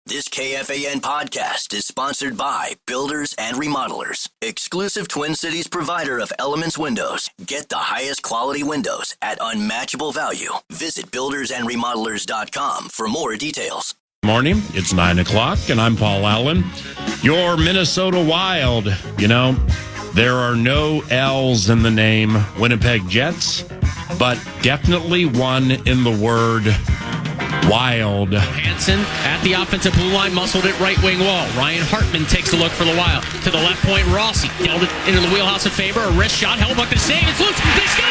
This KFAN podcast is sponsored by Builders and Remodelers, exclusive Twin Cities provider of Elements Windows. Get the highest quality windows at unmatchable value. Visit buildersandremodelers.com for more details. Morning, it's 9 o'clock, and I'm Paul Allen. Your Minnesota Wild. You know, there are no L's in the name Winnipeg Jets, but definitely one in the word Wild. Hansen at the offensive blue line, muscled it right wing wall. Ryan Hartman takes a look for the Wild. To the left point, Rossi dealt it into the wheelhouse of Faber. A wrist shot, Hellbuck to save. It's loose. They score!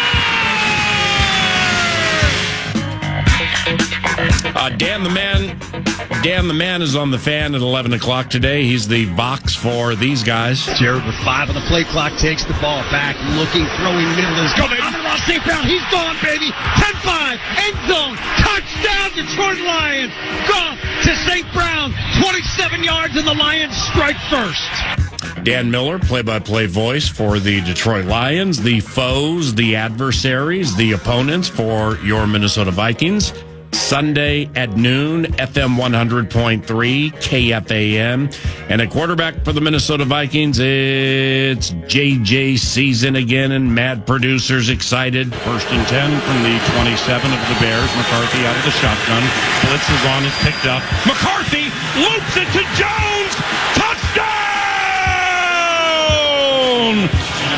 Dan the Man is on the Fan at 11 o'clock today. He's the box for these guys. Jared with 5 on the play clock takes the ball back, looking, throwing middle. Let's go, baby. Ross St. Brown, he's gone, baby. 10-5, end zone, touchdown, Detroit Lions. Goff to St. Brown, 27 yards, and the Lions strike first. Dan Miller, play-by-play voice for the Detroit Lions, the foes, the adversaries, the opponents for your Minnesota Vikings. Sunday at noon, FM 100.3, KFAN. And a quarterback for the Minnesota Vikings, it's JJ season again, and mad producers excited. First and 10 from the 27 of the Bears. McCarthy out of the shotgun. Blitz is on, is picked up. McCarthy loops it to Jones. Touchdown!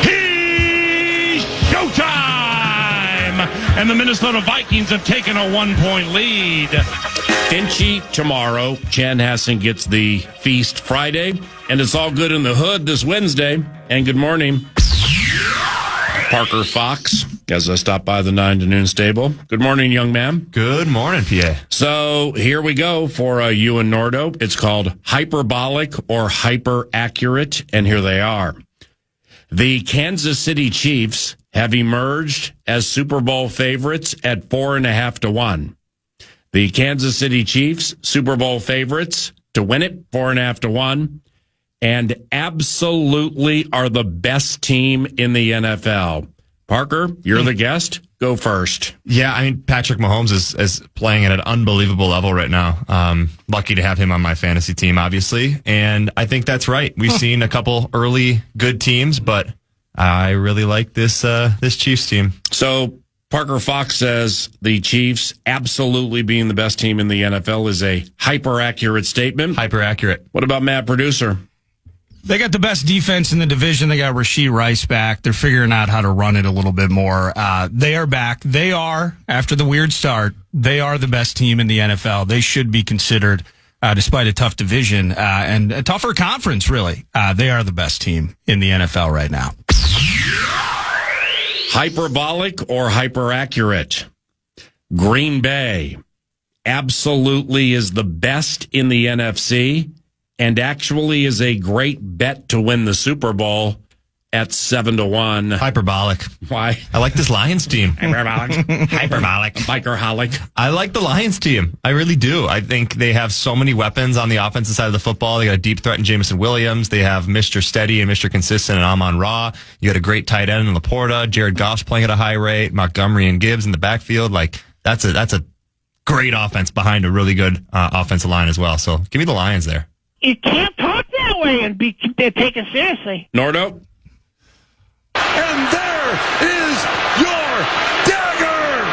He's showtime! And the Minnesota Vikings have taken a 1-point lead. Finchy tomorrow. Chanhassen gets the feast Friday. And it's all good in the hood this Wednesday. And good morning, Parker Fox, as I stop by the 9 to noon stable. Good morning, young man. Good morning, PA. So here we go for you and Nordo. It's called hyperbolic or hyper accurate. And here they are. The Kansas City Chiefs have emerged as Super Bowl favorites at 4.5 to 1. The Kansas City Chiefs, Super Bowl favorites to win it, 4.5 to 1, and absolutely are the best team in the NFL. Parker, you're the guest. Go first. Yeah, I mean, Patrick Mahomes is playing at an unbelievable level right now. Lucky to have him on my fantasy team, obviously. And I think that's right. We've seen a couple early good teams, but I really like this Chiefs team. So Parker Fox says the Chiefs absolutely being the best team in the NFL is a hyper-accurate statement. Hyper-accurate. What about Matt Producer? They got the best defense in the division. They got Rashee Rice back. They're figuring out how to run it a little bit more. They are back. They are, after the weird start, they are the best team in the NFL. They should be considered, despite a tough division and a tougher conference, really. They are the best team in the NFL right now. Hyperbolic or hyper-accurate? Green Bay absolutely is the best in the NFC and actually is a great bet to win the Super Bowl at 7 to 1. Hyperbolic. Why? I like this Lions team. Hyperbolic. Hyperbolic. Bikerholic. I like the Lions team. I really do. I think they have so many weapons on the offensive side of the football. They got a deep threat in Jameson Williams. They have Mr. Steady and Mr. Consistent and Amon-Ra. You got a great tight end in Laporta. Jared Goff's playing at a high rate. Montgomery and Gibbs in the backfield. Like, that's a great offense behind a really good offensive line as well. So give me the Lions there. You can't talk that way and be taken seriously. Nordo? And there is your dagger!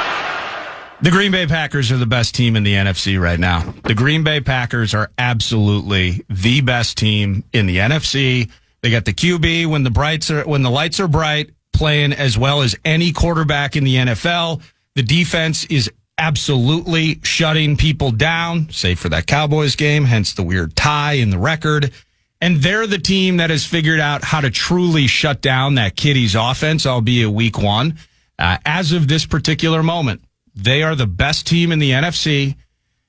The Green Bay Packers are the best team in the NFC right now. The Green Bay Packers are absolutely the best team in the NFC. They got the QB when the lights are bright, playing as well as any quarterback in the NFL. The defense is absolutely shutting people down, save for that Cowboys game, hence the weird tie in the record. And they're the team that has figured out how to truly shut down that Kitties offense, albeit week 1. As of this particular moment, they are the best team in the NFC.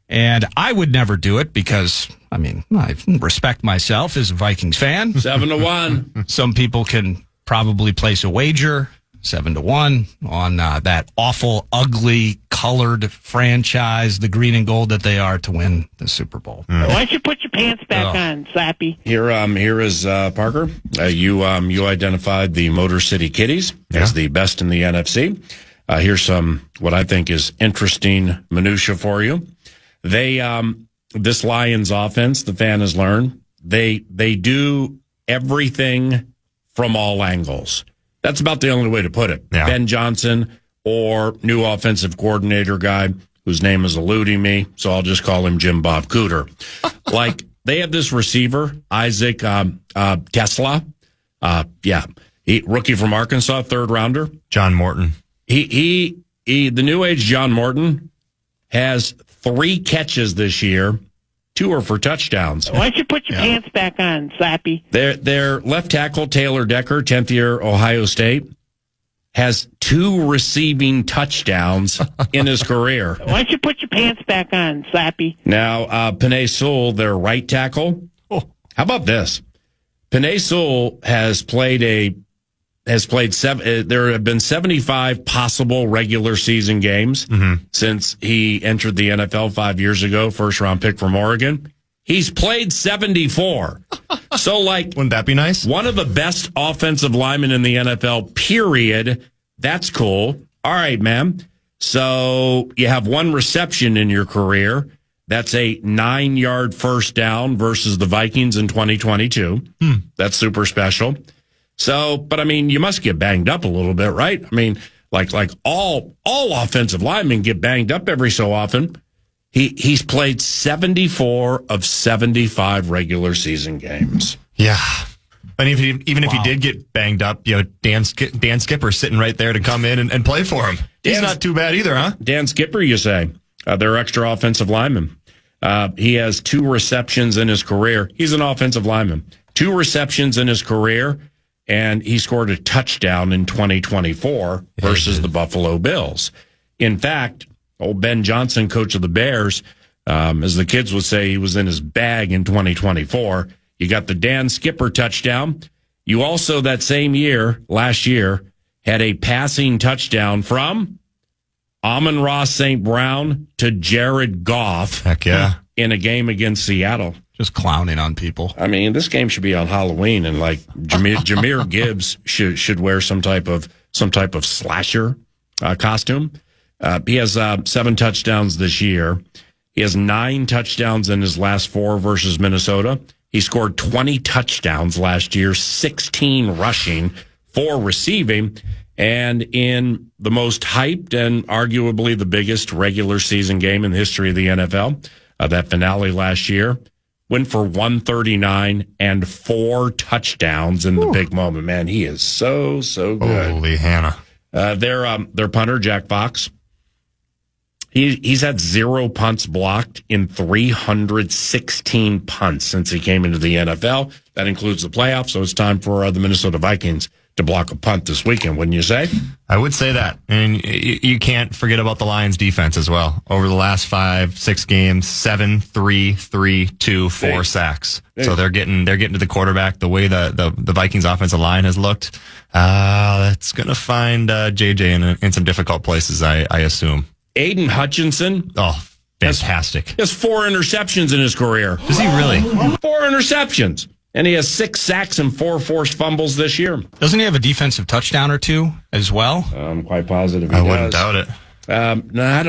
And I would never do it because, I mean, I respect myself as a Vikings fan. 7 to 1. Some people can probably place a wager, 7 to 1, on that awful, ugly, colored franchise, the green and gold that they are, to win the Super Bowl. Why don't you put your pants back on, Slappy? Here is Parker. You identified the Motor City Kitties as the best in the NFC. Here's some what I think is interesting minutia for you. They this Lions offense, the fan has learned, they do everything from all angles. That's about the only way to put it. Yeah. Ben Johnson or new offensive coordinator guy whose name is eluding me, so I'll just call him Jim Bob Cooter. Like, they have this receiver, Isaac Tesla. Rookie from Arkansas, third rounder. John Morton. He the new age John Morton has 3 catches this year. 2 are for touchdowns. Why don't you put your pants back on, Slappy? Their left tackle, Taylor Decker, 10th year Ohio State, has 2 receiving touchdowns in his career. Why don't you put your pants back on, Slappy? Now, Penei Sewell, their right tackle. How about this? Penei Sewell has played there have been 75 possible regular season games since he entered the NFL 5 years ago, first round pick from Oregon. He's played 74. So, like, wouldn't that be nice? One of the best offensive linemen in the NFL, period. That's cool. All right, man. So you have 1 reception in your career. That's a 9-yard first down versus the Vikings in 2022. That's super special. So, but I mean, you must get banged up a little bit, right? I mean, like all offensive linemen get banged up every so often. He's played 74 of 75 regular season games. Yeah. And even if he did get banged up, Dan Skipper's sitting right there to come in and play for him. He's not too bad either, huh? Dan Skipper, you say? Their extra offensive lineman. He has 2 receptions in his career. He's an offensive lineman. 2 receptions in his career, and he scored a touchdown in 2024 versus the Buffalo Bills. In fact, old Ben Johnson, coach of the Bears, as the kids would say, he was in his bag in 2024. You got the Dan Skipper touchdown. You also, that same year, last year, had a passing touchdown from Amon-Ra St. Brown to Jared Goff. Heck yeah. In a game against Seattle. Just clowning on people. I mean, this game should be on Halloween, and like Jahmyr Gibbs should wear some type of slasher costume. He has 7 touchdowns this year. He has 9 touchdowns in his last 4 versus Minnesota. He scored 20 touchdowns last year, 16 rushing, 4 receiving. And in the most hyped and arguably the biggest regular season game in the history of the NFL, that finale last year, went for 139 and 4 touchdowns in the big moment. Man, he is so good. Holy Hannah. Their punter, Jack Fox, he's had 0 punts blocked in 316 punts since he came into the NFL. That includes the playoffs, so it's time for the Minnesota Vikings to block a punt this weekend, wouldn't you say? I would say that. And you can't forget about the Lions defense as well. Over the last 5-6 games, 7, 3, 3, 2, 4 sacks. So they're getting to the quarterback. The way the Vikings offensive line has looked, that's going to find JJ in some difficult places, I assume. Aiden Hutchinson. Oh, fantastic. He has 4 interceptions in his career. Does he really? 4 interceptions. And he has 6 sacks and 4 forced fumbles this year. Doesn't he have a defensive touchdown or 2 as well? I'm quite positive he I does. wouldn't doubt it. No, I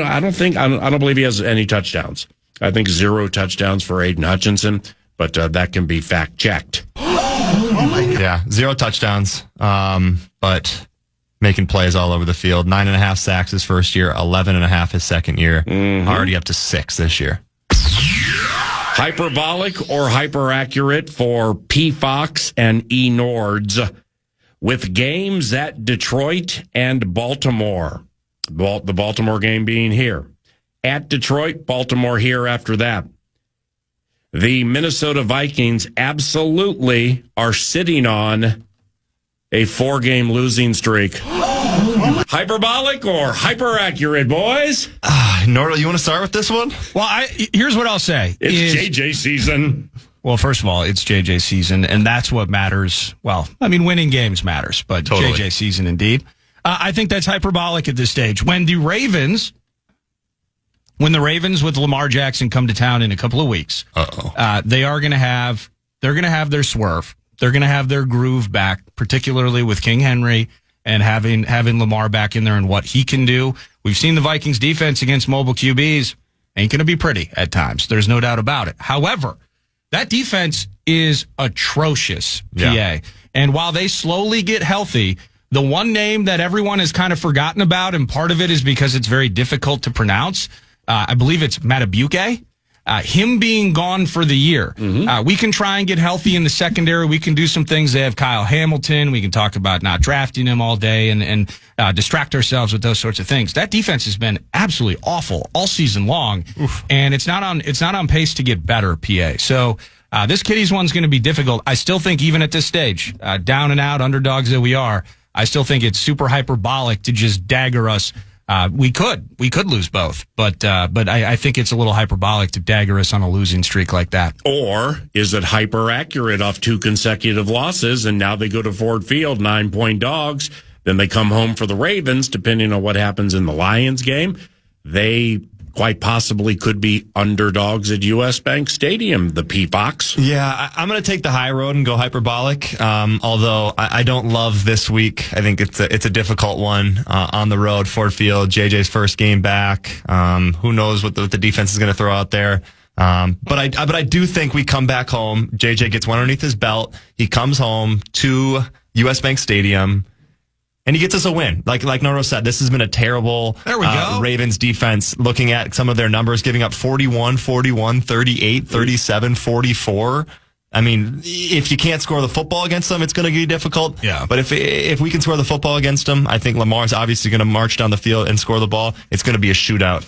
don't believe he has any touchdowns. I think 0 touchdowns for Aiden Hutchinson, but that can be fact checked. Yeah, 0 touchdowns, but making plays all over the field. 9.5 sacks his first year, 11.5 his second year. Already up to 6 this year. Hyperbolic or hyper-accurate for PFox and eNords with games at Detroit and Baltimore. The Baltimore game being here. At Detroit, Baltimore here after that. The Minnesota Vikings absolutely are sitting on a 4-game losing streak. Hyperbolic or hyper-accurate, boys? Nordo, you want to start with this one? Well, here's what I'll say. It's JJ season. Well, first of all, it's JJ season, and that's what matters. Well, I mean, winning games matters, but totally. JJ season indeed. I think that's hyperbolic at this stage. When the Ravens with Lamar Jackson come to town in a couple of weeks, they're going to have their swerve. They're going to have their groove back, particularly with King Henry and having Lamar back in there and what he can do. We've seen the Vikings defense against mobile QBs, Ain't going to be pretty at times. There's no doubt about it. However, that defense is atrocious, PA. Yeah. And while they slowly get healthy, the one name that everyone has kind of forgotten about, and part of it is because it's very difficult to pronounce, I believe it's Matabuke. Him being gone for the year. We can try and get healthy in the secondary. We can do some things. They have Kyle Hamilton. We can talk about not drafting him all day and distract ourselves with those sorts of things. That defense has been absolutely awful all season long. And it's not on pace to get better, PA. So this Kitties one's going to be difficult. I still think even at this stage, down and out underdogs that we are, I still think it's super hyperbolic to just dagger us. We could lose both, but I think it's a little hyperbolic to dagger us on a losing streak like that. Or is it hyper accurate off 2 consecutive losses, and now they go to Ford Field, 9-point dogs, then they come home for the Ravens, depending on what happens in the Lions game. They quite possibly could be underdogs at U.S. Bank Stadium, the PFox. Yeah, I'm going to take the high road and go hyperbolic. Although I don't love this week. I think it's a difficult one on the road, Ford Field, JJ's first game back. Who knows what the defense is going to throw out there. But I do think we come back home. JJ gets one underneath his belt. He comes home to U.S. Bank Stadium. And he gets us a win. Like Noro said, this has been a terrible Ravens defense. Looking at some of their numbers, giving up 41, 41, 38, 37, 44. I mean, if you can't score the football against them, it's going to be difficult. Yeah. But if we can score the football against them, I think Lamar's obviously going to march down the field and score the ball. It's going to be a shootout.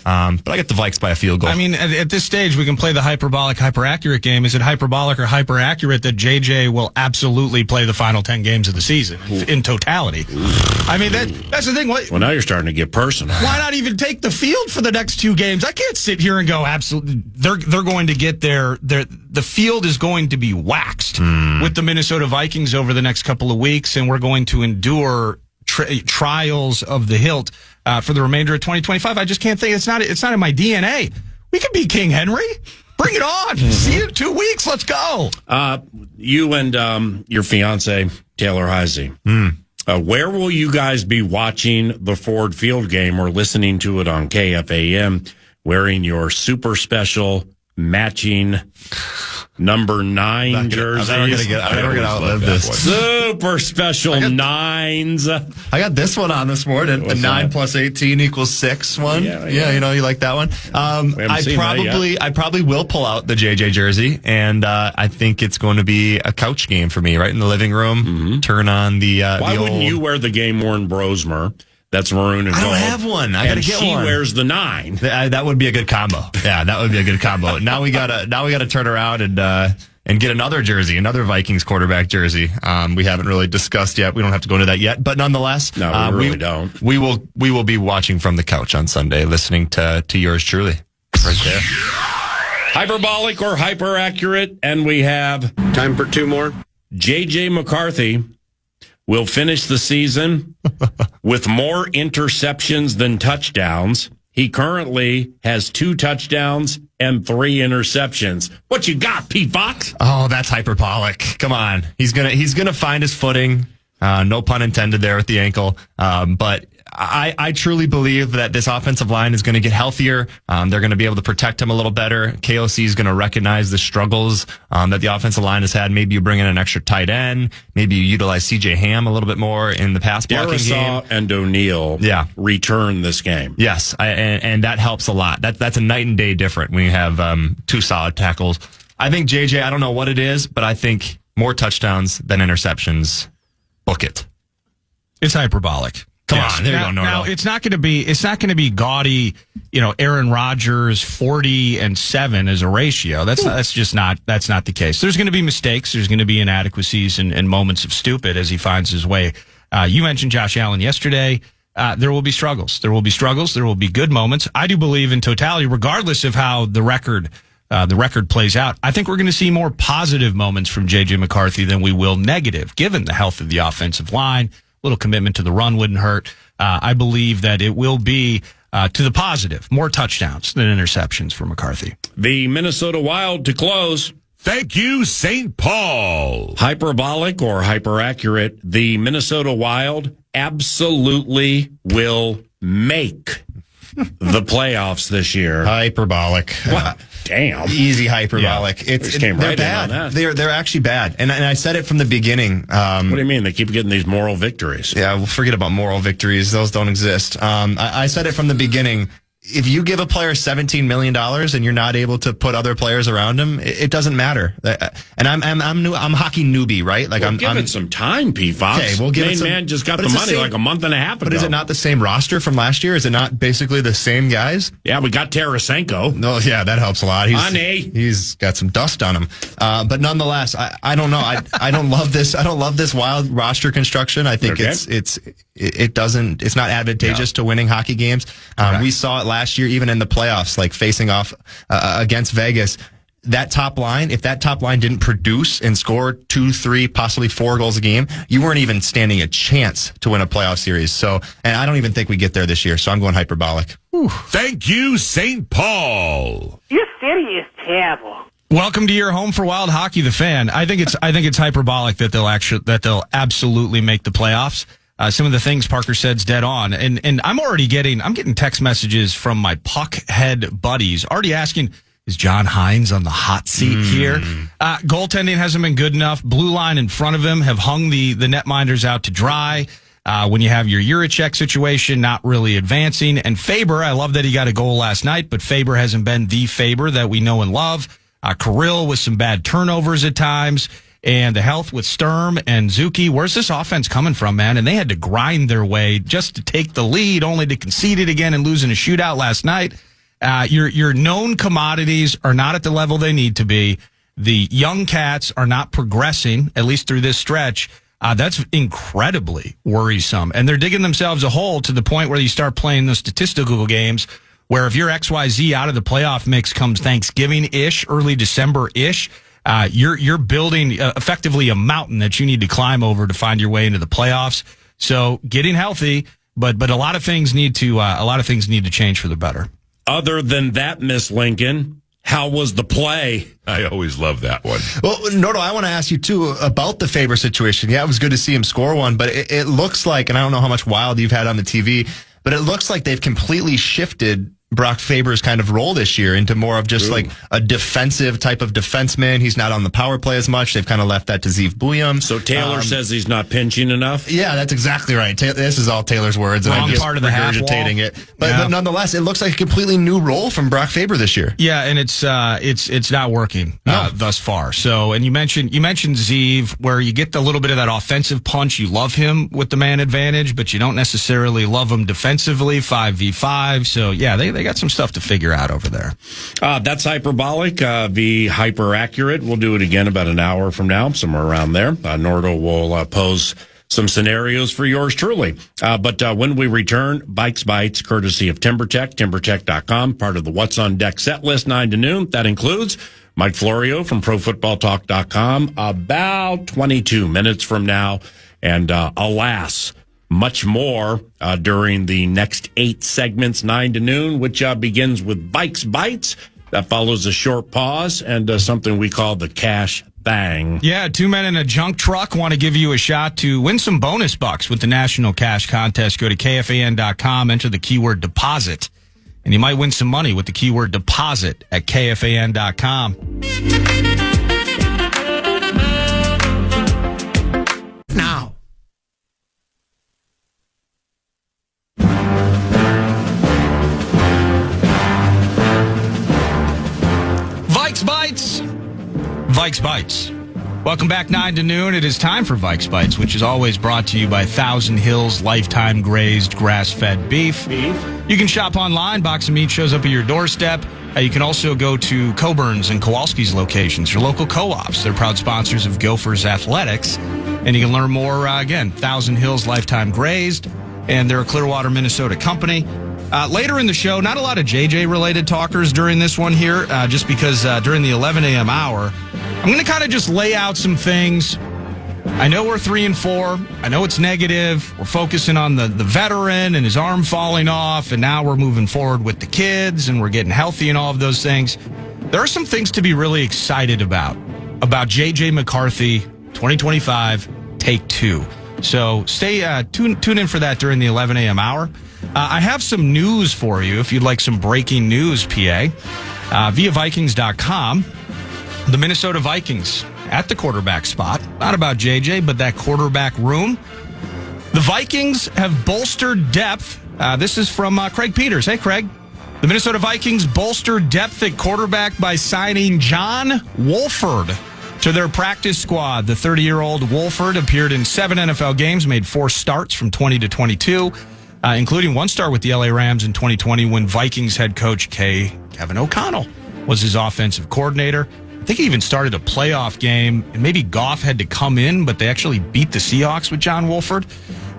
But I get the Vikes by a field goal. I mean, at this stage, we can play the hyperbolic, hyper-accurate game. Is it hyperbolic or hyper-accurate that JJ will absolutely play the final 10 games of the season in totality? I mean, that's the thing. Well, now you're starting to get personal. Why not even take the field for the next 2 games? I can't sit here and go, absolutely. They're going to get the field is going to be waxed with the Minnesota Vikings over the next couple of weeks, and we're going to endure trials of the hilt for the remainder of 2025. I just can't think. It's not in my DNA. We could beat King Henry. Bring it on. See you in 2 weeks. Let's go. You and your fiance Taylor Heisey. Where will you guys be watching the Ford Field game or listening to it on KFAN wearing your super special matching number 9 jersey? I'm never going to outlive this. Super special 9s. I got this one on this morning. The 9 plus 18 equals 6 one. Yeah, you like that one. I probably will pull out the JJ jersey, and I think it's going to be a couch game for me, right in the living room. Turn on the. Why wouldn't you wear the game worn Brosmer? That's maroon and gold. I don't have one. I gotta get one. She wears the 9. That would be a good combo. Yeah, that would be a good combo. Now we gotta turn around and get another jersey, another Vikings quarterback jersey. We haven't really discussed yet. We don't have to go into that yet. But nonetheless, no, we really don't. We will be watching from the couch on Sunday, listening to yours truly, right there. Hyperbolic or hyper accurate, and we have time for 2 more. JJ McCarthy will finish the season with more interceptions than touchdowns. He currently has 2 touchdowns and 3 interceptions. What you got, PFox? Oh, that's hyperbolic. Come on. He's gonna find his footing. No pun intended there with the ankle. But I truly believe that this offensive line is going to get healthier. They're going to be able to protect him a little better. KOC is going to recognize the struggles that the offensive line has had. Maybe you bring in an extra tight end. Maybe you utilize CJ Ham a little bit more in the pass blocking game. And O'Neal return this game. Yes, and that helps a lot. That's a night and day different when you have 2 solid tackles. I think JJ, I don't know what it is, but I think more touchdowns than interceptions. Book it. It's hyperbolic. Come on, there you go. Now it's not going to be gaudy. Aaron Rodgers 40-7 as a ratio. That's not the case. There's going to be mistakes. There's going to be inadequacies and moments of stupid as he finds his way. You mentioned Josh Allen yesterday. There will be struggles. There will be struggles. There will be good moments. I do believe in totality, regardless of how the record plays out. I think we're going to see more positive moments from J.J. McCarthy than we will negative, given the health of the offensive line. A little commitment to the run wouldn't hurt. I believe that it will be to the positive, more touchdowns than interceptions for McCarthy. The Minnesota Wild to close. Thank you, St. Paul. Hyperbolic or hyper-accurate, the Minnesota Wild absolutely will make the playoffs this year. Hyperbolic. Damn. Easy hyperbolic. Yeah. They're bad. They're actually bad. And I said it from the beginning. What do you mean? They keep getting these moral victories. Yeah, we'll forget about moral victories. Those don't exist. I said it from the beginning. If you give a player $17 million and you're not able to put other players around him, it doesn't matter. And I'm new. I'm hockey newbie, right? Like give it some time, PFox. Okay, we'll give Main it some. Man just got the money like a month and a half ago. But is it not the same roster from last year? Is it not basically the same guys? Yeah, we got Tarasenko. No, yeah, that helps a lot. Honey. He's got some dust on him. But nonetheless, I don't know. I don't love this. I don't love this wild roster construction. I think it's not advantageous to winning hockey games. We saw it last year, even in the playoffs, like facing off against Vegas. That top line, if that top line didn't produce and score 2, 3, possibly 4 goals a game, you weren't even standing a chance to win a playoff series. So, and I don't even think we get there this year. So I'm going hyperbolic. Whew. Thank you, St. Paul. Your city is terrible. Welcome to your home for Wild Hockey, the fan. I think it's hyperbolic that they'll absolutely make the playoffs. Some of the things Parker said's dead on, and I'm getting text messages from my puckhead buddies already asking, is John Hines on the hot seat here? Goaltending hasn't been good enough. Blue line in front of him have hung the netminders out to dry. When you have your Juracek situation not really advancing, and Faber, I love that he got a goal last night, but Faber hasn't been the Faber that we know and love. Kirill with some bad turnovers at times. And the health with Sturm and Zuki. Where's this offense coming from, man? And they had to grind their way just to take the lead, only to concede it again and lose in a shootout last night. Your known commodities are not at the level they need to be. The young cats are not progressing, at least through this stretch. That's incredibly worrisome. And they're digging themselves a hole to the point where you start playing those statistical games where if you're XYZ out of the playoff mix comes Thanksgiving-ish, early December-ish, you're building effectively a mountain that you need to climb over to find your way into the playoffs. So getting healthy, but a lot of things need to change for the better. Other than that, Miss Lincoln, how was the play? I always love that one. Well, Nordo, I want to ask you too about the Faber situation. Yeah, it was good to see him score one, but it looks like, and I don't know how much Wild you've had on the TV, but it looks like they've completely shifted Brock Faber's kind of role this year into more of just like a defensive type of defenseman. He's not on the power play as much. They've kind of left that to Zeev Bouillon. So Taylor says he's not pinching enough? Yeah, that's exactly right. This is all Taylor's words. And I'm just part of the regurgitating it. But nonetheless, it looks like a completely new role from Brock Faber this year. Yeah, and it's not working thus far. So, and you mentioned Zeev, where you get the little bit of that offensive punch. You love him with the man advantage, but you don't necessarily love him defensively, 5v5. So, yeah, they got some stuff to figure out over there. That's hyperbolic. The hyper accurate. We'll do it again about an hour from now, somewhere around there. Nordo will pose some scenarios for yours truly. But when we return, VikesBites, courtesy of TimberTech, timbertech.com, part of the What's on Deck set list, 9 to noon. That includes Mike Florio from ProFootballTalk.com about 22 minutes from now. And alas, much more during the next 8 segments, 9 to noon, which begins with VikesBites. That follows a short pause and something we call the cash bang. Yeah, 2 men in a junk truck want to give you a shot to win some bonus bucks with the National Cash Contest. Go to KFAN.com, enter the keyword deposit, and you might win some money with the keyword deposit at KFAN.com. Now. VikesBites. Welcome back, 9 to noon. It is time for VikesBites, which is always brought to you by Thousand Hills Lifetime Grazed Grass-Fed Beef. You can shop online. Box of meat shows up at your doorstep. You can also go to Coburn's and Kowalski's locations, your local co-ops. They're proud sponsors of Gophers Athletics. And you can learn more, again, Thousand Hills Lifetime Grazed. And they're a Clearwater, Minnesota company. Later in the show, not a lot of JJ-related talkers during this one here, just because during the 11 a.m. hour, I'm going to kind of just lay out some things. I know we're 3-4. I know it's negative. We're focusing on the veteran and his arm falling off, and now we're moving forward with the kids, and we're getting healthy and all of those things. There are some things to be really excited about J.J. McCarthy 2025 Take 2. So stay tune in for that during the 11 a.m. hour. I have some news for you if you'd like some breaking news, PA. Via Vikings.com, the Minnesota Vikings at the quarterback spot. Not about JJ, but that quarterback room. The Vikings have bolstered depth. This is from Craig Peters. Hey, Craig. The Minnesota Vikings bolstered depth at quarterback by signing John Wolford to their practice squad. The 30-year-old Wolford appeared in 7 NFL games, made 4 starts from 20 to 22, including 1 start with the LA Rams in 2020 when Vikings head coach Kevin O'Connell was his offensive coordinator. I think he even started a playoff game, and maybe Goff had to come in, but they actually beat the Seahawks with John Wolford.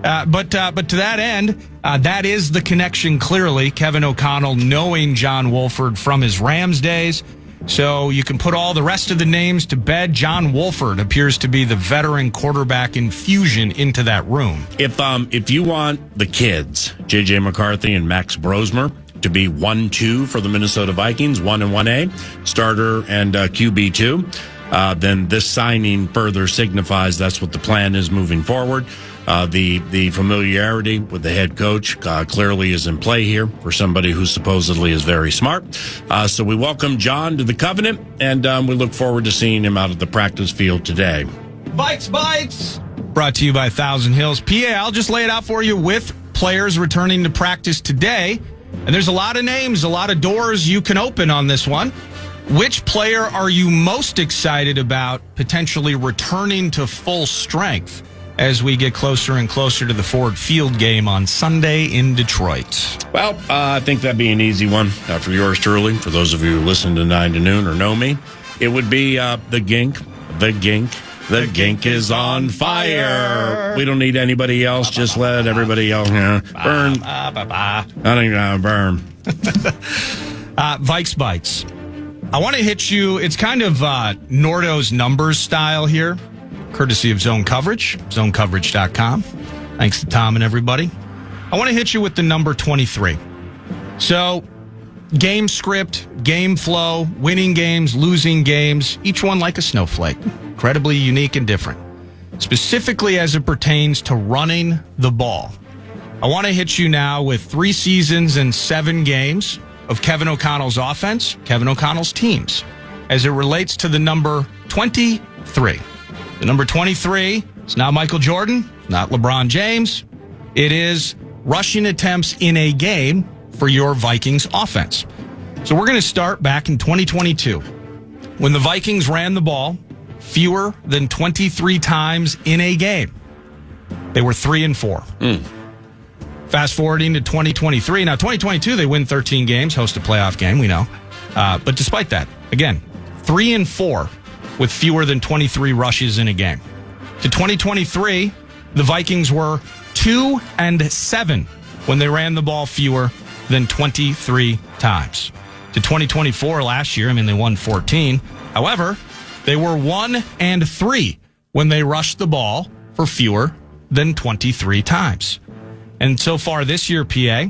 But to that end, that is the connection, clearly. Kevin O'Connell knowing John Wolford from his Rams days. So you can put all the rest of the names to bed. John Wolford appears to be the veteran quarterback infusion into that room. If you want the kids, J.J. McCarthy and Max Brosmer, to be 1-2 for the Minnesota Vikings, 1 and 1A, starter and QB2, then this signing further signifies that's what the plan is moving forward. The familiarity with the head coach clearly is in play here for somebody who supposedly is very smart. So we welcome John to the Covenant, and we look forward to seeing him out at the practice field today. VikesBites! Brought to you by Thousand Hills. PA, I'll just lay it out for you with players returning to practice today. And there's a lot of names, a lot of doors you can open on this one. Which player are you most excited about potentially returning to full strength as we get closer and closer to the Ford Field game on Sunday in Detroit? Well, I think that'd be an easy one for yours truly. For those of you who listen to 9 to Noon or know me, it would be the Gink. The Gink is on fire. We don't need anybody else. Just let everybody else burn. I think burn. VikesBites. I want to hit you. It's kind of Nordo's numbers style here, courtesy of Zone Coverage, zonecoverage.com. Thanks to Tom and everybody. I want to hit you with the number 23. So, game script, game flow, winning games, losing games, each one like a snowflake. Incredibly unique and different. Specifically as it pertains to running the ball. I want to hit you now with 3 seasons and 7 games of Kevin O'Connell's offense, Kevin O'Connell's teams, as it relates to the number 23. The number 23 is not Michael Jordan, not LeBron James. It is rushing attempts in a game for your Vikings offense. So we're going to start back in 2022 when the Vikings ran the ball fewer than 23 times in a game. They were 3-4. Fast forwarding to 2023. Now, 2022, they win 13 games, host a playoff game, we know. But despite that, again, 3-4 with fewer than 23 rushes in a game. To 2023, the Vikings were 2-7 when they ran the ball fewer than 23 times. To 2024 last year, they won 14. However, they were 1-3 when they rushed the ball for fewer than 23 times. And so far this year, PA,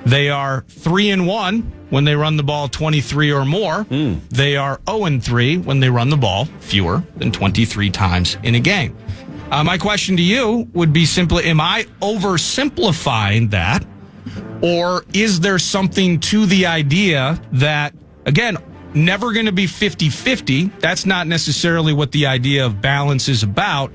they are 3-1 when they run the ball 23 or more. They are 0-3 when they run the ball fewer than 23 times in a game. My question to you would be simply, am I oversimplifying that? Or is there something to the idea that, again, never going to be 50-50? That's not necessarily what the idea of balance is about.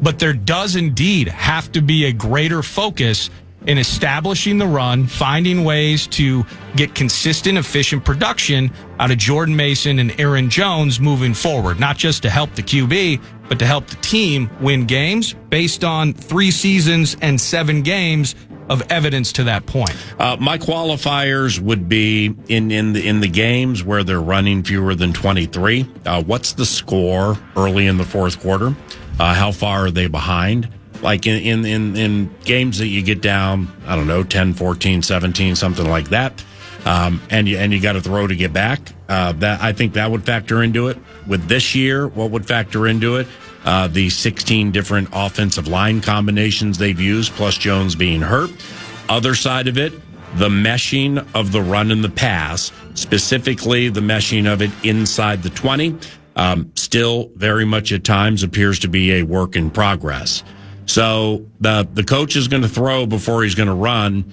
But there does indeed have to be a greater focus in establishing the run, finding ways to get consistent, efficient production out of Jordan Mason and Aaron Jones moving forward, not just to help the QB, but to help the team win games based on 3 seasons and 7 games of evidence to that point. My qualifiers would be in the games where they're running fewer than 23. What's the score early in the fourth quarter? How far are they behind? Like in games that you get down, 10, 14, 17, something like that, and you got to throw to get back. That I think that would factor into it. With this year, what would factor into it? The 16 different offensive line combinations they've used, plus Jones being hurt. Other side of it, the meshing of the run and the pass, specifically the meshing of it inside the 20. Still very much at times appears to be a work in progress. So the coach is going to throw before he's going to run.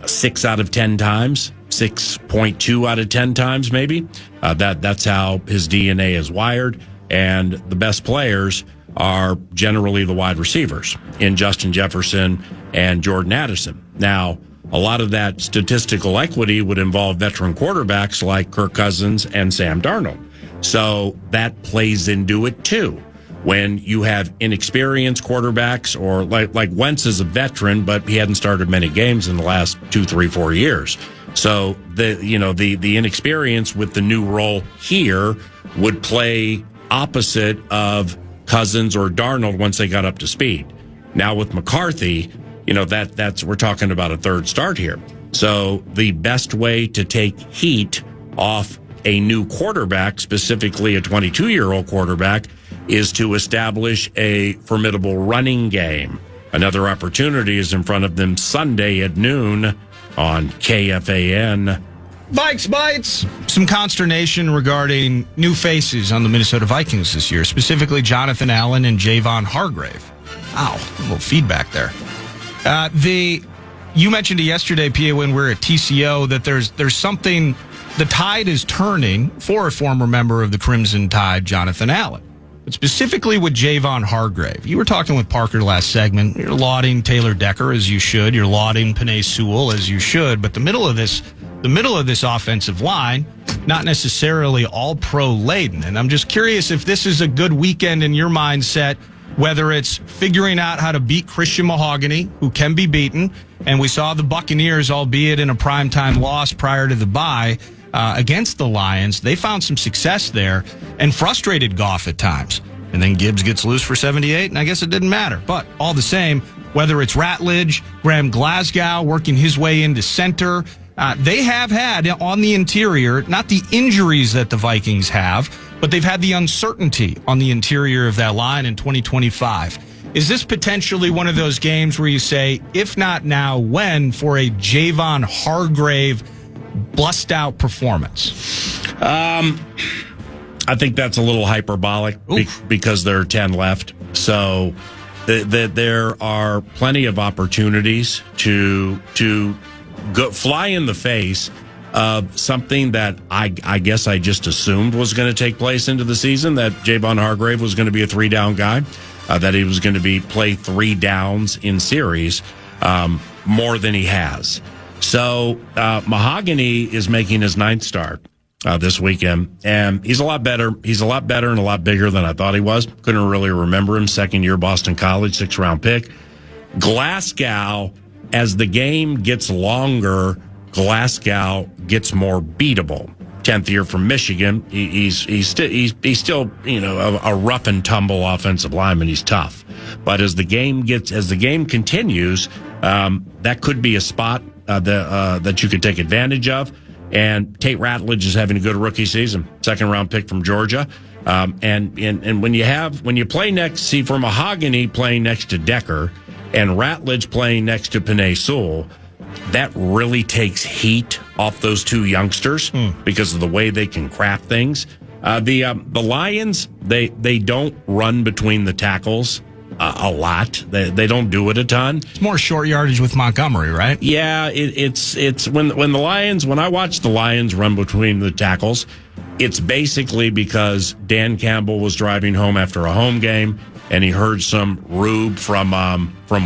6 out of 10 times, 6.2 out of 10 times maybe. That's how his DNA is wired. And the best players are generally the wide receivers in Justin Jefferson and Jordan Addison. Now, a lot of that statistical equity would involve veteran quarterbacks like Kirk Cousins and Sam Darnold. So that plays into it too. When you have inexperienced quarterbacks, or like Wentz is a veteran, but he hadn't started many games in the last 2, 3, 4 years. So the inexperience with the new role here would play opposite of Cousins or Darnold once they got up to speed. Now with McCarthy, that's we're talking about a third start here. So the best way to take heat off a new quarterback, specifically a 22-year-old quarterback, is to establish a formidable running game. Another opportunity is in front of them Sunday at noon on KFAN. VikesBites. Some consternation regarding new faces on the Minnesota Vikings this year, specifically Jonathan Allen and Javon Hargrave. Wow, a little feedback there. You mentioned it yesterday, PA, when we were at TCO, that there's something. The tide is turning for a former member of the Crimson Tide, Jonathan Allen. But specifically with Javon Hargrave. You were talking with Parker last segment. You're lauding Taylor Decker as you should. You're lauding Penei Sewell as you should. But the middle of this offensive line, not necessarily all pro laden. And I'm just curious if this is a good weekend in your mindset, whether it's figuring out how to beat Christian Mahogany, who can be beaten. And we saw the Buccaneers, albeit in a primetime loss prior to the bye, against the Lions. They found some success there and frustrated Goff at times. And then Gibbs gets loose for 78, and I guess it didn't matter. But all the same, whether it's Ratledge, Graham Glasgow working his way into center, they have had on the interior, not the injuries that the Vikings have, but they've had the uncertainty on the interior of that line in 2025. Is this potentially one of those games where you say, if not now, when, for a Javon Hargrave bust out performance? I think that's a little hyperbolic because there are 10 left. So there are plenty of opportunities to go fly in the face of something that I guess I just assumed was going to take place into the season, that Javon Hargrave was going to be a 3-down guy, that he was going to play 3 downs in series more than he has. So Mahogany is making his 9th start this weekend, and he's a lot better. He's a lot better and a lot bigger than I thought he was. Couldn't really remember him. 2nd year Boston College, 6th-round pick. Glasgow, as the game gets longer, Glasgow gets more beatable. 10th year from Michigan. He's still a rough and tumble offensive lineman. He's tough, but as the game continues, that could be a spot that you could take advantage of. And Tate Ratledge is having a good rookie season, 2nd-round pick from Georgia. And when you play next, for Mahogany playing next to Decker and Ratledge playing next to Penei Sewell, that really takes heat off those 2 youngsters because of the way they can craft things. The Lions, they don't run between the tackles a lot. They don't do it a ton. It's more short yardage with Montgomery, right? Yeah, it's when I watch the Lions run between the tackles, it's basically because Dan Campbell was driving home after a home game and he heard some rube from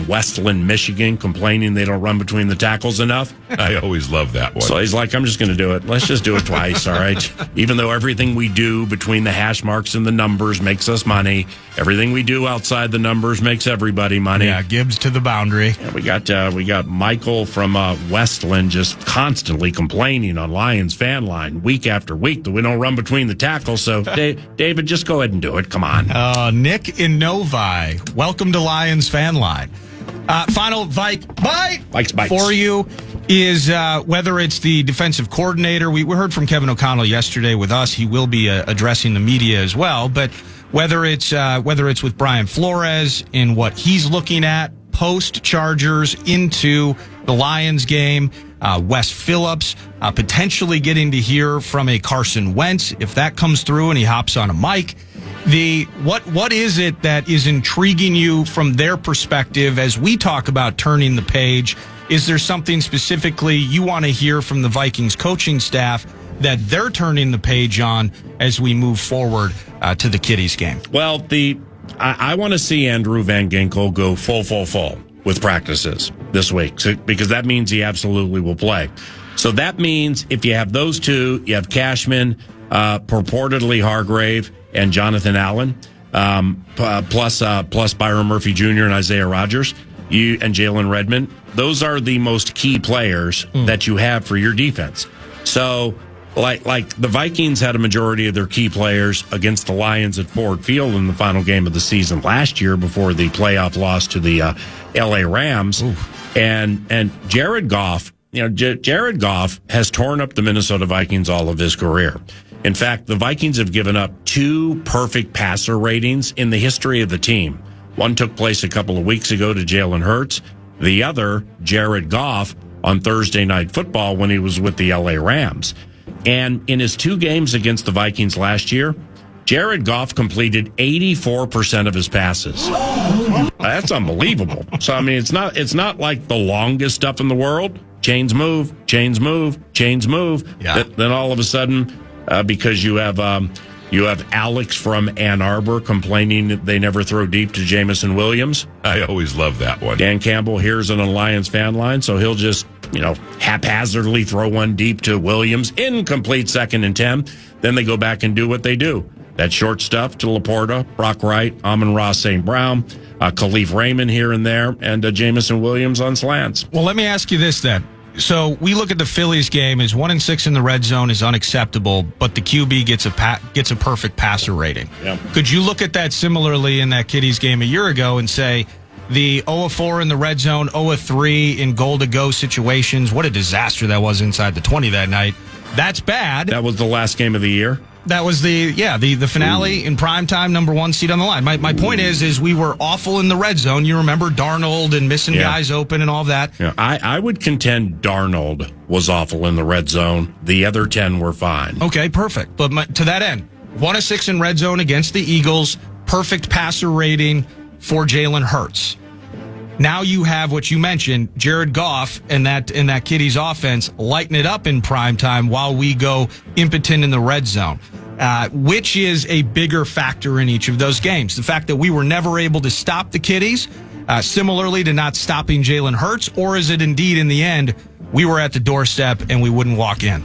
Westland, Michigan, complaining they don't run between the tackles enough. I always love that one. So he's like, I'm just going to do it. Let's just do it twice, all right? Even though everything we do between the hash marks and the numbers makes us money, everything we do outside the numbers makes everybody money. Yeah, Gibbs to the boundary. Yeah, we got Michael from Westland just constantly complaining on Lions fan line week after week that we don't run between the tackles. So David, just go ahead and do it. Come on. Nick in Novi, welcome to Lions fan line. Final VikesBite for you is whether it's the defensive coordinator. We heard from Kevin O'Connell yesterday with us. He will be addressing the media as well. But whether it's with Brian Flores in what he's looking at post Chargers into the Lions game, Wes Phillips potentially getting to hear from a Carson Wentz if that comes through and he hops on a mic. What is it that is intriguing you from their perspective as we talk about turning the page Is there something specifically you want to hear from the Vikings coaching staff that they're turning the page on as we move forward to the Kitties game? Well, I want to see Andrew Van Ginkel go full with practices this week, because that means he absolutely will play. So that means if you have those two, you have Cashman, purportedly Hargrave, and Jonathan Allen, plus Byron Murphy Jr. and Isaiah Rodgers, and Jalen Redmond. Those are the most key players that you have for your defense. So, like the Vikings had a majority of their key players against the Lions at Ford Field in the final game of the season last year before the playoff loss to the L.A. Rams. And Jared Goff, Jared Goff has torn up the Minnesota Vikings all of his career. In fact, the Vikings have given up 2 perfect passer ratings in the history of the team. One took place a couple of weeks ago to Jalen Hurts. The other, Jared Goff, on Thursday Night Football when he was with the L.A. Rams. And in his 2 games against the Vikings last year, Jared Goff completed 84% of his passes. That's unbelievable. So, I mean, it's not like the longest stuff in the world. Chains move. Yeah. Then all of a sudden, because you have Alex from Ann Arbor complaining that they never throw deep to Jamison Williams. I always love that one. Dan Campbell hears an Alliance fan line, so he'll just, haphazardly throw one deep to Williams, incomplete 2nd and 10. Then they go back and do what they do. That short stuff to Laporta, Brock Wright, Amon-Ra St. Brown, Khalif Raymond here and there, and Jamison Williams on slants. Well, let me ask you this then. So we look at the Phillies game as 1-6 in the red zone is unacceptable, but the QB gets a perfect passer rating. Yeah. Could you look at that similarly in that Kitties game a year ago and say the 0-4 in the red zone, 0-3 in goal-to-go situations? What a disaster that was inside the 20 that night. That's bad. That was the last game of the year. That was the finale in primetime, number 1 seed on the line. My point is we were awful in the red zone. You remember Darnold and missing guys open and all that. Yeah, I would contend Darnold was awful in the red zone. The other 10 were fine. Okay, perfect. But to that end, 1-6 in red zone against the Eagles, perfect passer rating for Jalen Hurts. Now you have what you mentioned, Jared Goff and that Kitties offense lighten it up in prime time while we go impotent in the red zone. Which is a bigger factor in each of those games? The fact that we were never able to stop the Kitties, similarly to not stopping Jalen Hurts, or is it indeed in the end we were at the doorstep and we wouldn't walk in?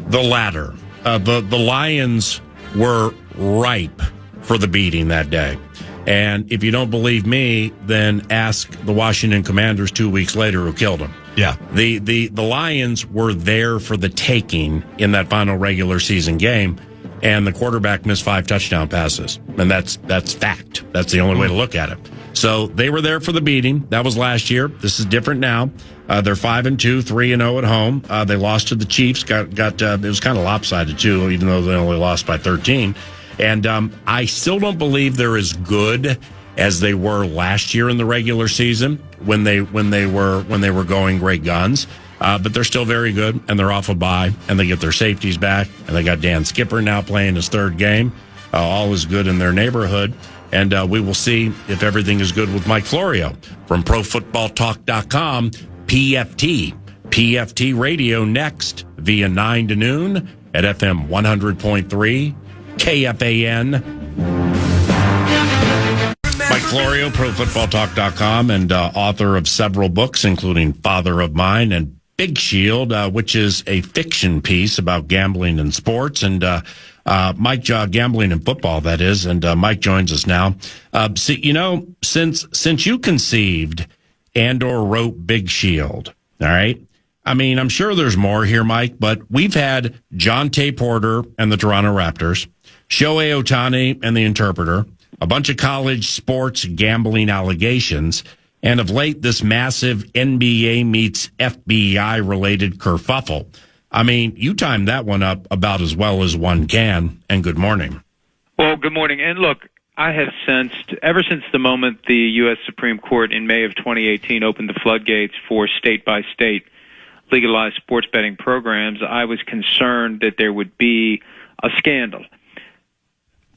The latter. The Lions were ripe for the beating that day. And if you don't believe me, then ask the Washington Commanders 2 weeks later who killed them. Yeah. The Lions were there for the taking in that final regular season game, and the quarterback missed 5 touchdown passes. And that's fact. That's the only way to look at it. So they were there for the beating. That was last year. This is different now. They're 5-2, 3-0 at home. They lost to the Chiefs. It was kind of lopsided too, even though they only lost by 13. And I still don't believe they're as good as they were last year in the regular season when they were going great guns. But they're still very good, and they're off a bye, and they get their safeties back, and they got Dan Skipper now playing his 3rd game. All is good in their neighborhood, and we will see if everything is good with Mike Florio from ProFootballTalk.com. PFT Radio next via 9 to noon at FM 100.3. KFAN. Mike Florio, ProFootballTalk.com, and author of several books, including Father of Mine and Big Shield, which is a fiction piece about gambling and sports, and Mike, gambling and football, that is. And Mike joins us now. Since you conceived and/or wrote Big Shield, all right. I mean, I'm sure there's more here, Mike, but we've had John Tay Porter and the Toronto Raptors, Shohei Ohtani and the Interpreter, a bunch of college sports gambling allegations, and of late, this massive NBA meets FBI related kerfuffle. I mean, you timed that one up about as well as one can, and good morning. Well, good morning. And look, I have sensed, ever since the moment the U.S. Supreme Court in May of 2018 opened the floodgates for state-by-state legalized sports betting programs, I was concerned that there would be a scandal.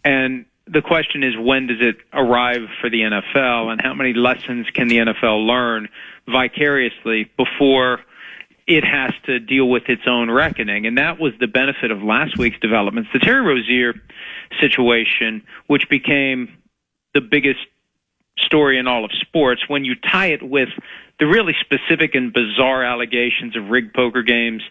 And the question is, when does it arrive for the NFL, and how many lessons can the NFL learn vicariously before it has to deal with its own reckoning? And that was the benefit of last week's developments. The Terry Rozier situation, which became the biggest story in all of sports, when you tie it with the really specific and bizarre allegations of rigged poker games,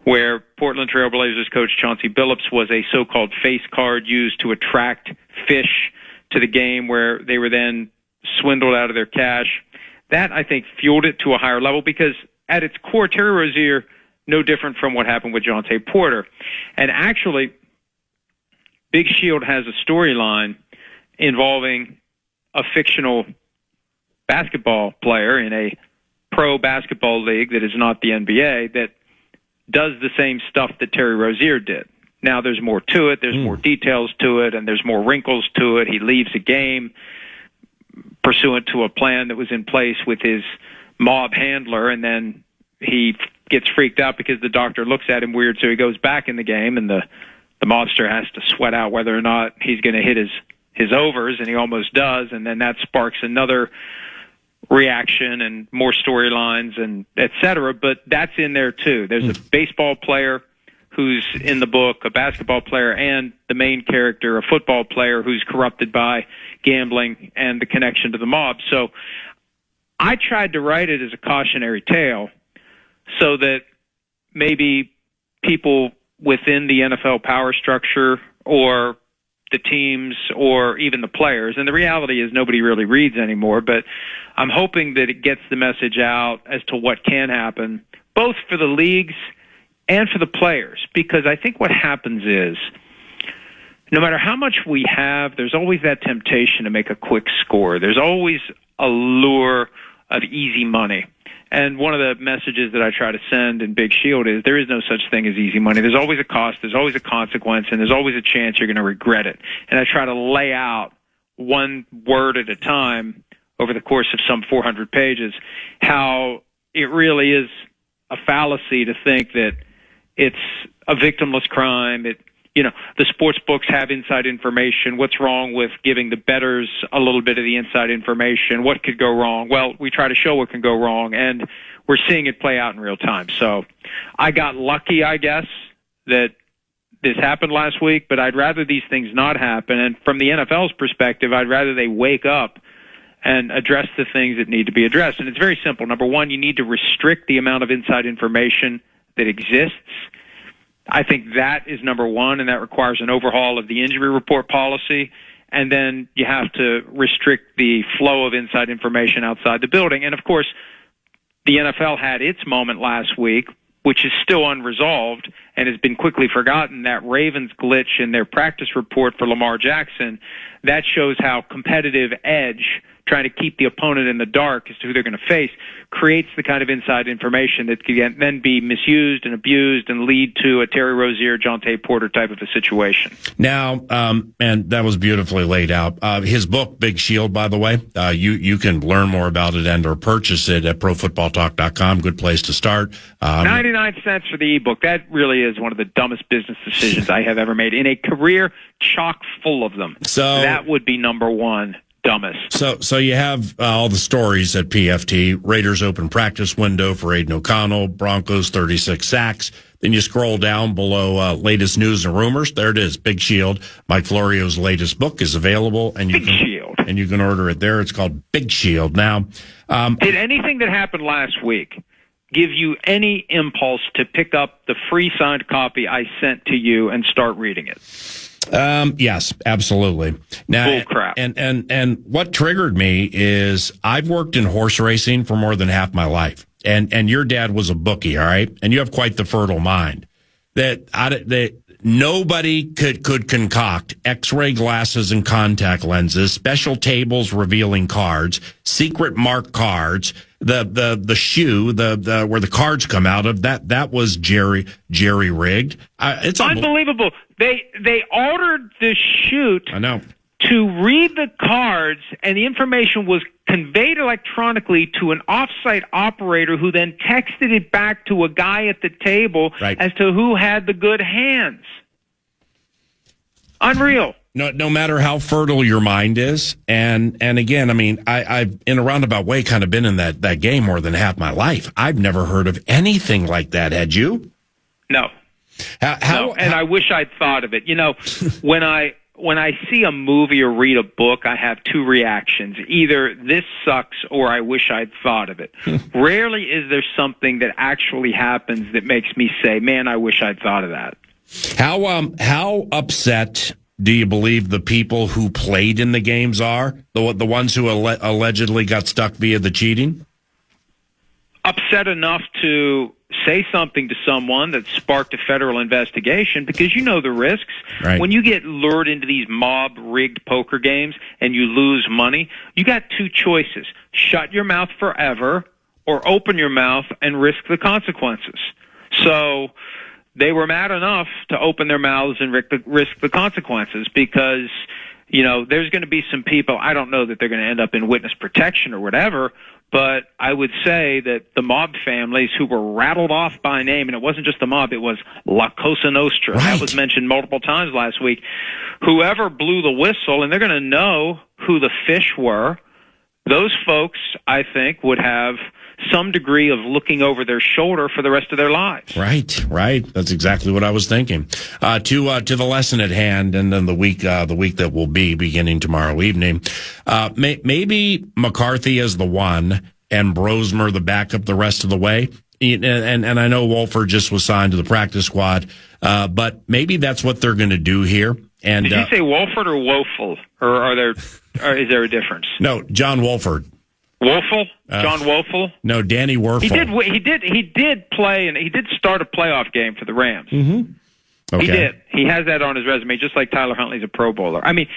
where Portland Trail Blazers coach Chauncey Billups was a so-called face card used to attract fish to the game, where they were then swindled out of their cash. That, I think, fueled it to a higher level, because at its core, Terry Rozier, no different from what happened with Jonte Porter. And actually, Big Shield has a storyline involving a fictional basketball player in a pro basketball league that is not the NBA that does the same stuff that Terry Rozier did. Now, there's more to it. There's more details to it, and there's more wrinkles to it. He leaves a game pursuant to a plan that was in place with his mob handler, and then he gets freaked out because the doctor looks at him weird, so he goes back in the game, and the mobster has to sweat out whether or not he's going to hit his overs, and he almost does, and then that sparks another reaction and more storylines and et cetera. But that's in there too. There's a baseball player who's in the book, a basketball player, and the main character, a football player who's corrupted by gambling and the connection to the mob. So I tried to write it as a cautionary tale so that maybe people within the NFL power structure, or the teams, or even the players, and the reality is nobody really reads anymore, but I'm hoping that it gets the message out as to what can happen, both for the leagues and for the players, because I think what happens is, no matter how much we have, there's always that temptation to make a quick score. There's always a lure of easy money. And one of the messages that I try to send in Big Shield is there is no such thing as easy money. There's always a cost, there's always a consequence, and there's always a chance you're going to regret it. And I try to lay out one word at a time over the course of some 400 pages how it really is a fallacy to think that it's a victimless crime. The sports books have inside information. What's wrong with giving the bettors a little bit of the inside information? What could go wrong? Well, we try to show what can go wrong, and we're seeing it play out in real time. So I got lucky, I guess, that this happened last week, but I'd rather these things not happen. And from the NFL's perspective, I'd rather they wake up and address the things that need to be addressed. And it's very simple. Number one, you need to restrict the amount of inside information that exists. I think that is number one, and that requires an overhaul of the injury report policy. And then you have to restrict the flow of inside information outside the building. And, of course, the NFL had its moment last week, which is still unresolved and has been quickly forgotten, that Ravens glitch in their practice report for Lamar Jackson. That shows how competitive edge, trying to keep the opponent in the dark as to who they're going to face, creates the kind of inside information that can then be misused and abused and lead to a Terry Rozier, Jonte Porter type of a situation. Now, and that was beautifully laid out. His book, Big Shield, by the way, you can learn more about it and or purchase it at profootballtalk.com. Good place to start. 99 cents for the ebook. That really is one of the dumbest business decisions I have ever made in a career chock full of them. So that would be number one. Dumbest. So you have all the stories at PFT. Raiders open practice window for Aiden O'Connell. Broncos 36 sacks. Then you scroll down below latest news and rumors. There it is, Big Shield. Mike Florio's latest book is available, and you can order it there. It's called Big Shield. Now, did anything that happened last week give you any impulse to pick up the free signed copy I sent to you and start reading it? Yes, absolutely. Now, bull crap. And what triggered me is I've worked in horse racing for more than half my life, and your dad was a bookie, all right, and you have quite the fertile mind that nobody could concoct X-ray glasses and contact lenses, special tables revealing cards, secret mark cards, the shoe, the where the cards come out of, that was jerry rigged. It's unbelievable. They ordered the shoot. I know. To read the cards, and the information was conveyed electronically to an off-site operator who then texted it back to a guy at the table as to who had the good hands. Unreal. No matter how fertile your mind is, and again, I mean, I've in a roundabout way kind of been in that game more than half my life. I've never heard of anything like that. Had you? No. No, and I wish I'd thought of it. You know, when I see a movie or read a book, I have two reactions. Either this sucks or I wish I'd thought of it. Rarely is there something that actually happens that makes me say, man, I wish I'd thought of that. How upset do you believe the people who played in the games are? The ones who allegedly got stuck via the cheating? Upset enough to say something to someone that sparked a federal investigation, because you know the risks. Right. When you get lured into these mob-rigged poker games and you lose money, you got two choices. Shut your mouth forever or open your mouth and risk the consequences. So they were mad enough to open their mouths and risk the consequences, because, you know, there's going to be some people, I don't know that they're going to end up in witness protection or whatever, but I would say that the mob families who were rattled off by name, and it wasn't just the mob, it was La Cosa Nostra. Right. That was mentioned multiple times last week. Whoever blew the whistle, and they're going to know who the fish were, those folks, I think, would have some degree of looking over their shoulder for the rest of their lives. Right. That's exactly what I was thinking. To the lesson at hand, and then the week that will be beginning tomorrow evening. Maybe McCarthy is the one, and Brosmer the backup the rest of the way. And I know Wolford just was signed to the practice squad, but maybe that's what they're going to do here. And did you say Wolford or Woeful, or is there a difference? No, John Wolford. Woeful? John Woeful? No, Danny Werfel. He did play, and he did start a playoff game for the Rams. Mm-hmm. Okay. He did. He has that on his resume, just like Tyler Huntley's a Pro Bowler. I mean,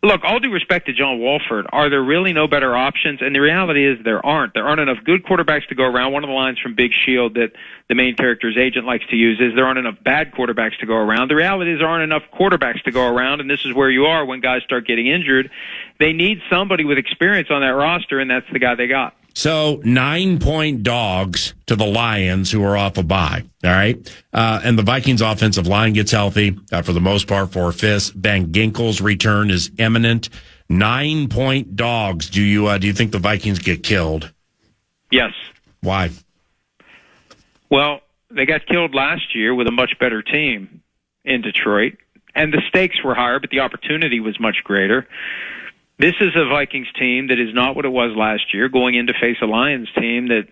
look, all due respect to John Wolford, are there really no better options? And the reality is there aren't. There aren't enough good quarterbacks to go around. One of the lines from Big Shield that the main character's agent likes to use is there aren't enough bad quarterbacks to go around. The reality is there aren't enough quarterbacks to go around, and this is where you are when guys start getting injured. They need somebody with experience on that roster, and that's the guy they got. So 9-point dogs to the Lions, who are off a bye. All right. And the Vikings offensive line gets healthy for the most part for Fifth. Van Ginkel's return is imminent. 9-point dogs. Do you think the Vikings get killed? Yes. Why? Well, they got killed last year with a much better team in Detroit, and the stakes were higher, but the opportunity was much greater. This is a Vikings team that is not what it was last year, going in to face a Lions team that,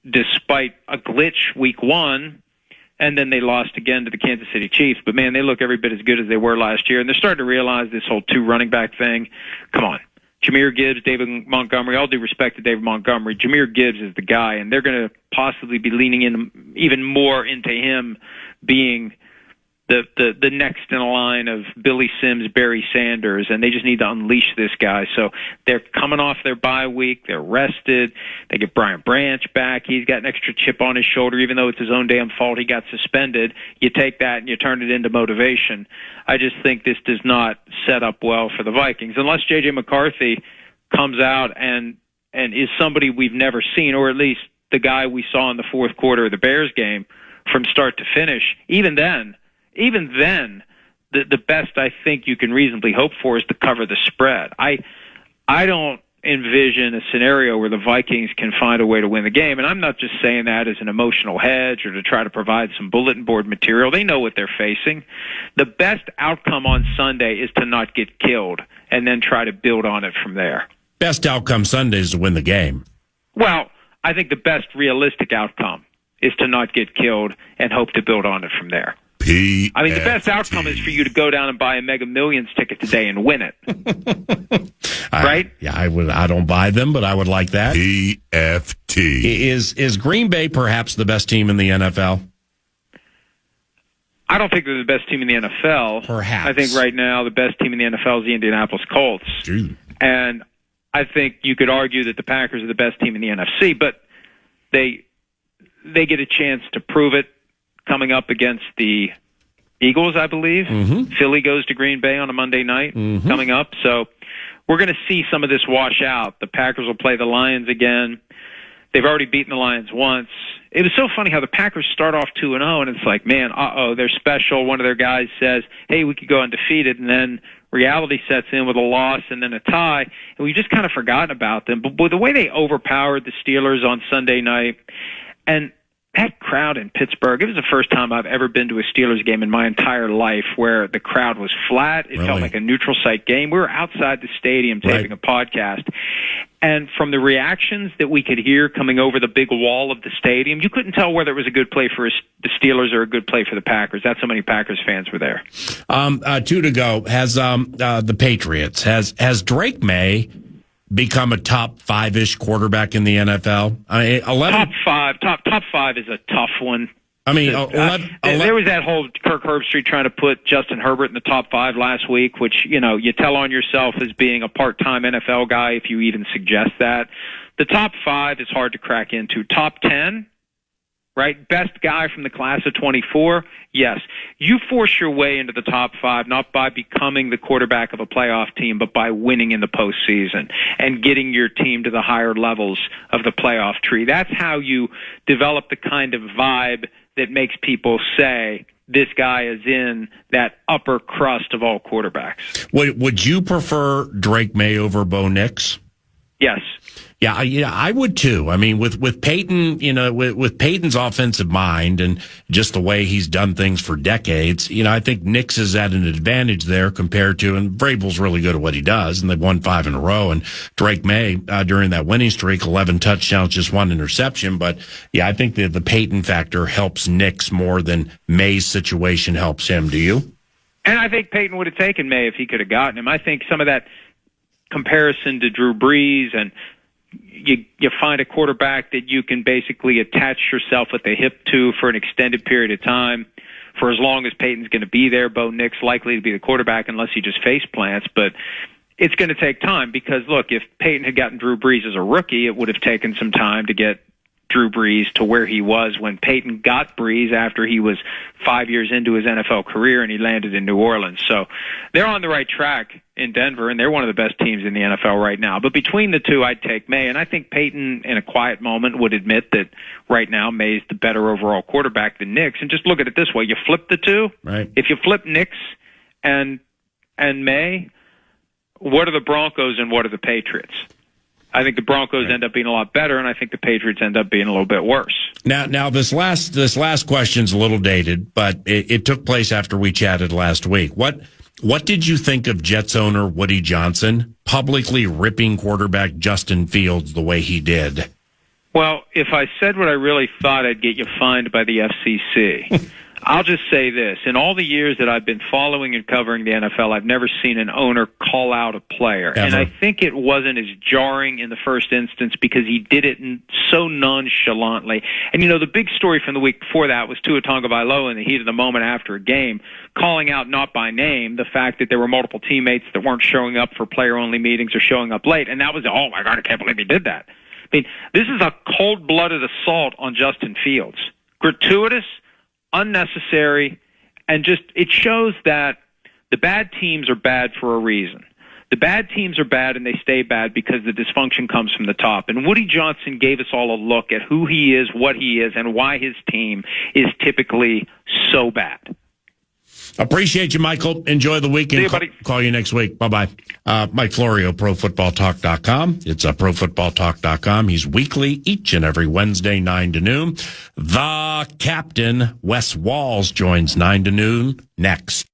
despite a glitch week one, and then they lost again to the Kansas City Chiefs, but man, they look every bit as good as they were last year, and they're starting to realize this whole two running back thing. Come on. Jahmyr Gibbs, David Montgomery, all due respect to David Montgomery, Jahmyr Gibbs is the guy, and they're going to possibly be leaning in even more into him being the next in a line of Billy Sims, Barry Sanders, and they just need to unleash this guy. So they're coming off their bye week. They're rested. They get Brian Branch back. He's got an extra chip on his shoulder, even though it's his own damn fault he got suspended. You take that and you turn it into motivation. I just think this does not set up well for the Vikings, unless J.J. McCarthy comes out and is somebody we've never seen, or at least the guy we saw in the fourth quarter of the Bears game from start to finish. Even then, the best I think you can reasonably hope for is to cover the spread. I don't envision a scenario where the Vikings can find a way to win the game, and I'm not just saying that as an emotional hedge or to try to provide some bulletin board material. They know what they're facing. The best outcome on Sunday is to not get killed and then try to build on it from there. Best outcome Sunday is to win the game. Well, I think the best realistic outcome is to not get killed and hope to build on it from there. PFT. I mean, the best outcome is for you to go down and buy a Mega Millions ticket today and win it. Right? I don't buy them, but I would like that. PFT. Is Green Bay perhaps the best team in the NFL? I don't think they're the best team in the NFL. Perhaps. I think right now the best team in the NFL is the Indianapolis Colts. Dude. And I think you could argue that the Packers are the best team in the NFC, but they get a chance to prove it coming up against the Eagles, I believe. Mm-hmm. Philly goes to Green Bay on a Monday night coming up. So we're going to see some of this wash out. The Packers will play the Lions again. They've already beaten the Lions once. It was so funny how the Packers start off 2-0, and it's like, man, they're special. One of their guys says, hey, we could go undefeated, and then reality sets in with a loss and then a tie, and we've just kind of forgotten about them. But the way they overpowered the Steelers on Sunday night, and that crowd in Pittsburgh, it was the first time I've ever been to a Steelers game in my entire life where the crowd was flat. It felt like a neutral site game. We were outside the stadium taping a podcast. And from the reactions that we could hear coming over the big wall of the stadium, you couldn't tell whether it was a good play for the Steelers or a good play for the Packers. That's how many Packers fans were there. 2 to go. Has the Patriots, has Drake May become a top 5-ish quarterback in the NFL? I mean, 11. Top five is a tough one. I mean, 11, there was that whole Kirk Herbstreit trying to put Justin Herbert in the top 5 last week, which, you tell on yourself as being a part-time NFL guy if you even suggest that. The top 5 is hard to crack into. Top 10, right? Best guy from the class of 24, yes. You force your way into the top 5, not by becoming the quarterback of a playoff team, but by winning in the postseason and getting your team to the higher levels of the playoff tree. That's how you develop the kind of vibe that makes people say this guy is in that upper crust of all quarterbacks. Would you prefer Drake May over Bo Nix? Yes. Yeah, I would too. I mean, with Peyton, with Peyton's offensive mind and just the way he's done things for decades, I think Nix is at an advantage there compared to, and Vrabel's really good at what he does, and they've won 5 in a row. And Drake May, during that winning streak, 11 touchdowns, just 1 interception. But yeah, I think the Peyton factor helps Nix more than May's situation helps him. Do you? And I think Peyton would have taken May if he could have gotten him. I think some of that comparison to Drew Brees, and you find a quarterback that you can basically attach yourself at the hip to for an extended period of time. For as long as Peyton's going to be there, Bo Nix likely to be the quarterback unless he just face plants. But it's going to take time because, look, if Peyton had gotten Drew Brees as a rookie, it would have taken some time to get Drew Brees to where he was when Peyton got Brees after he was 5 years into his NFL career and he landed in New Orleans. So they're on the right track in Denver, and they're one of the best teams in the NFL right now. But between the two, I'd take May, and I think Peyton, in a quiet moment, would admit that right now May's the better overall quarterback than Nix. And just look at it this way. You flip the two. Right. If you flip Nix and May, what are the Broncos and what are the Patriots? I think the Broncos end up being a lot better, and I think the Patriots end up being a little bit worse. Now this last question's a little dated, but it took place after we chatted last week. What did you think of Jets owner Woody Johnson publicly ripping quarterback Justin Fields the way he did? Well, if I said what I really thought, I'd get you fined by the FCC. I'll just say this. In all the years that I've been following and covering the NFL, I've never seen an owner call out a player. Ever. And I think it wasn't as jarring in the first instance because he did it so nonchalantly. And, the big story from the week before that was Tua Tagovailoa in the heat of the moment after a game, calling out not by name the fact that there were multiple teammates that weren't showing up for player-only meetings or showing up late. And that was, oh, my God, I can't believe he did that. I mean, this is a cold-blooded assault on Justin Fields. Gratuitous, unnecessary, and just it shows that the bad teams are bad for a reason. The bad teams are bad and they stay bad because the dysfunction comes from the top. And Woody Johnson gave us all a look at who he is, what he is, and why his team is typically so bad. Appreciate you, Michael. Enjoy the weekend. See you, buddy. Call you next week. Bye-bye. Mike Florio, ProFootballTalk.com. It's ProFootballTalk.com. He's weekly, each and every Wednesday, 9 to noon. The captain, Wes Walls, joins 9 to noon next.